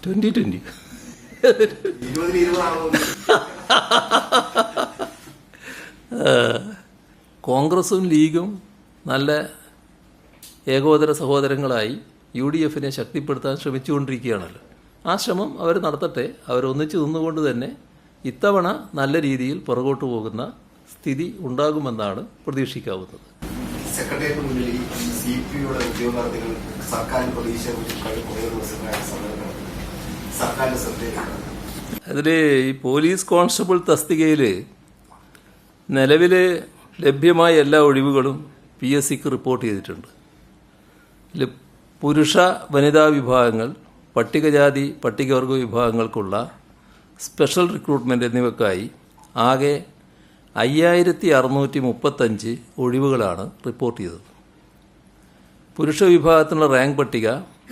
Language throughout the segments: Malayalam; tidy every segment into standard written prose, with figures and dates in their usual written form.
2020 കോൺഗ്രസും ലീഗും നല്ല ഏകോദര സഹോദരങ്ങളായി UDF-നെ ശക്തിപ്പെടുത്താൻ ശ്രമിച്ചുകൊണ്ടിരിക്കുകയാണല്ലോ. ആ ശ്രമം അവർ നടത്തട്ടെ. അവരൊന്നിച്ച് നിന്നുകൊണ്ട് തന്നെ ഇത്തവണ നല്ല രീതിയിൽ പുറകോട്ട് പോകുന്ന സ്ഥിതി ഉണ്ടാകുമെന്നാണ് പ്രതീക്ഷിക്കാവുന്നത്. സെക്രട്ടേറിയറ്റ് മുന്നിൽ CPI-യുടെ ഉദ്യോഗാർത്ഥികൾ സർക്കാരിന് പ്രതീക്ഷ സർക്കാരിന്റെ ശ്രദ്ധയിലാണ്. അതിൽ ഈ പോലീസ് കോൺസ്റ്റബിൾ തസ്തികയിൽ നിലവിൽ ലഭ്യമായ എല്ലാ ഒഴിവുകളും PSCക്ക് റിപ്പോർട്ട് ചെയ്തിട്ടുണ്ട്. ഇതിൽ പുരുഷ വനിതാ വിഭാഗങ്ങൾ, പട്ടികജാതി പട്ടികവർഗ വിഭാഗങ്ങൾക്കുള്ള സ്പെഷ്യൽ റിക്രൂട്ട്മെൻറ്റ് എന്നിവയ്ക്കായി ആകെ 5635 ഒഴിവുകളാണ് റിപ്പോർട്ട് ചെയ്തത്. പുരുഷ വിഭാഗത്തിനുള്ള റാങ്ക് പട്ടിക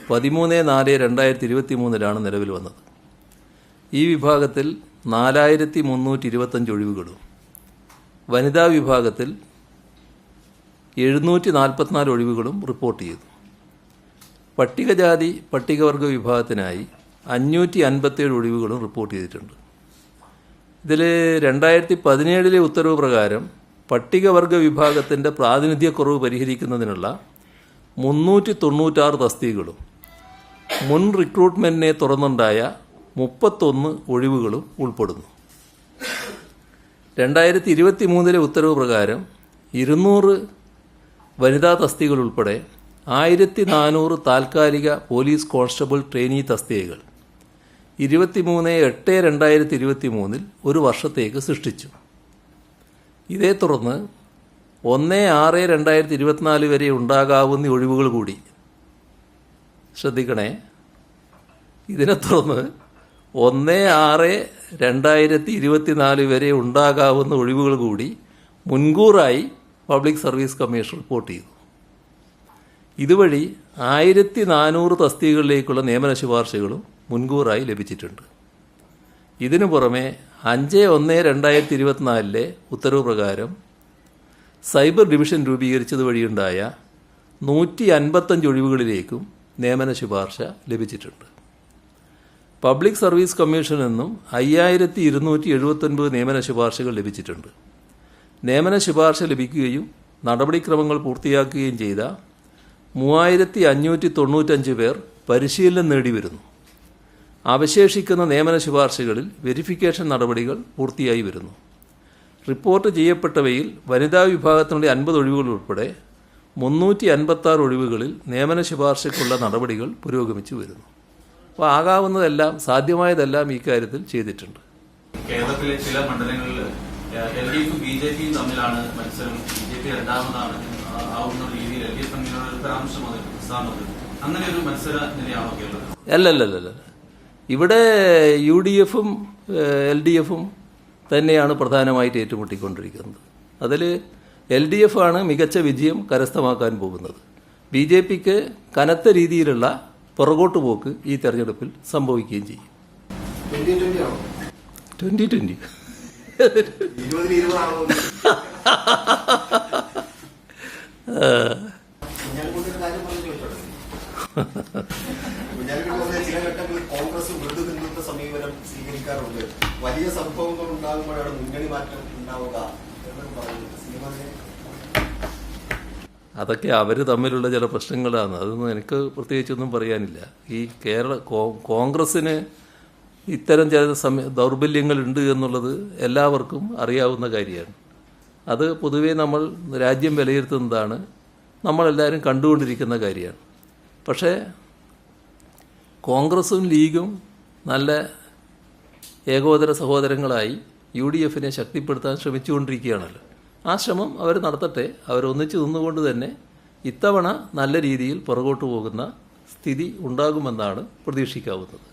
13/4/2023 നിലവിൽ വന്നത്. ഈ വിഭാഗത്തിൽ 4325 ഒഴിവുകളും വനിതാ വിഭാഗത്തിൽ 744 ഒഴിവുകളും റിപ്പോർട്ട് ചെയ്തു. പട്ടികജാതി പട്ടികവർഗ വിഭാഗത്തിനായി 557 ഒഴിവുകളും റിപ്പോർട്ട് ചെയ്തിട്ടുണ്ട്. ഇതിൽ 2017 ഉത്തരവ് പ്രകാരം പട്ടികവർഗ വിഭാഗത്തിൻ്റെ പ്രാതിനിധ്യക്കുറവ് പരിഹരിക്കുന്നതിനുള്ള 396 തസ്തികകളും മുൻ റിക്രൂട്ട്മെൻറ്റിനെ തുടർന്നുണ്ടായ 31 ഒഴിവുകളും ഉൾപ്പെടുന്നു. 2023 ഉത്തരവ് പ്രകാരം 200 വനിതാ തസ്തികകൾ ഉൾപ്പെടെ 1400 താൽക്കാലിക പോലീസ് കോൺസ്റ്റബിൾ ട്രെയിനി തസ്തികകൾ 23/8/2023 ഒരു വർഷത്തേക്ക് സൃഷ്ടിച്ചു. ഇതേ തുടർന്ന് 1/6/2024 വരെ ഉണ്ടാകാവുന്ന ഒഴിവുകൾ കൂടി ശ്രദ്ധിക്കണേ. ഇതിനെ തുടർന്ന് 1/6/2024 വരെ ഉണ്ടാകാവുന്ന ഒഴിവുകൾ കൂടി മുൻകൂറായി പബ്ലിക് സർവീസ് കമ്മീഷൻ റിപ്പോർട്ട് ചെയ്തു. ഇതുവഴി 1400 തസ്തികകളിലേക്കുള്ള നിയമന ശുപാർശകളും മുൻകൂറായി ലഭിച്ചിട്ടുണ്ട്. ഇതിനു പുറമെ 5/1/2024 ഉത്തരവ് പ്രകാരം സൈബർ ഡിവിഷൻ രൂപീകരിച്ചത് വഴിയുണ്ടായ 155 ഒഴിവുകളിലേക്കും നിയമന ശുപാർശ ലഭിച്ചിട്ടുണ്ട്. പബ്ലിക് സർവീസ് കമ്മീഷനിൽ നിന്നും 5279 നിയമന ശുപാർശകൾ ലഭിച്ചിട്ടുണ്ട്. നിയമന ശുപാർശ ലഭിക്കുകയും നടപടിക്രമങ്ങൾ പൂർത്തിയാക്കുകയും ചെയ്ത 3595 പേർ പരിശീലനം നേടിവരുന്നു. അവശേഷിക്കുന്ന നിയമന ശുപാർശകളിൽ വെരിഫിക്കേഷൻ നടപടികൾ പൂർത്തിയായി വരുന്നു. റിപ്പോർട്ട് ചെയ്യപ്പെട്ടവയിൽ വനിതാ വിഭാഗത്തിനുള്ള 50 ഒഴിവുകൾ ഉൾപ്പെടെ 356 ഒഴിവുകളിൽ നിയമന ശുപാർശയ്ക്കുള്ള നടപടികൾ പുരോഗമിച്ചു വരുന്നു. അപ്പോൾ ആകാവുന്നതെല്ലാം സാധ്യമായതെല്ലാം ഈ കാര്യത്തിൽ ചെയ്തിട്ടുണ്ട്. കേരളത്തിലെ ചില മണ്ഡലങ്ങളിൽ LDF-ഉം BJP-യും തമ്മിലാണ് മത്സരം. BJP രണ്ടാമതാണ് ആവുന്ന രീതിയിൽ LDF തമ്മിലുള്ള ഒരു പരാമർശം അങ്ങനെ ഒരു മത്സര നിലയാണോ കേരളത്തിൽ? അല്ലല്ലല്ല, ഇവിടെ UDF-ഉം LDF-ഉം തന്നെയാണ് പ്രധാനമായിട്ട് ഏറ്റുമുട്ടിക്കൊണ്ടിരിക്കുന്നത്. അതിൽ LDF ആണ് മികച്ച വിജയം കരസ്ഥമാക്കാൻ പോകുന്നത്. BJP-ക്ക് കനത്ത രീതിയിലുള്ള പുറകോട്ട് പോക്ക് ഈ തെരഞ്ഞെടുപ്പിൽ സംഭവിക്കുകയും ചെയ്യും. 2020 ചില ഘട്ടങ്ങളിൽ കോൺഗ്രസ് മൃദു ഹിന്ദുത്വ സമീപനം സ്വീകരിക്കാറുണ്ട്. വലിയ സംഭവങ്ങൾ ഉണ്ടാകുമ്പോഴാണ് മുന്നണി മാറ്റം ഉണ്ടാവുക എന്നൊക്കെ പറയുന്നത്. അതൊക്കെ അവർ തമ്മിലുള്ള ചില പ്രശ്നങ്ങളാണ്. അതൊന്നും എനിക്ക് പ്രത്യേകിച്ചൊന്നും പറയാനില്ല. ഈ കോൺഗ്രസ്സിന് ഇത്തരം ചില ദൗർബല്യങ്ങളുണ്ട് എന്നുള്ളത് എല്ലാവർക്കും അറിയാവുന്ന കാര്യമാണ്. അത് പൊതുവേ നമ്മൾ രാജ്യം വിലയിരുത്തുന്നതാണ്, നമ്മളെല്ലാവരും കണ്ടുകൊണ്ടിരിക്കുന്ന കാര്യമാണ്. പക്ഷേ കോൺഗ്രസും ലീഗും നല്ല ഏകോദര സഹോദരങ്ങളായി UDF-നെ ശക്തിപ്പെടുത്താൻ ശ്രമിച്ചുകൊണ്ടിരിക്കുകയാണല്ലോ. ആ ശ്രമം അവർ നടത്തട്ടെ. അവരൊന്നിച്ച് നിന്നുകൊണ്ട് തന്നെ ഇത്തവണ നല്ല രീതിയിൽ പുറകോട്ട് പോകുന്ന സ്ഥിതി ഉണ്ടാകുമെന്നാണ് പ്രതീക്ഷിക്കാവുന്നത്.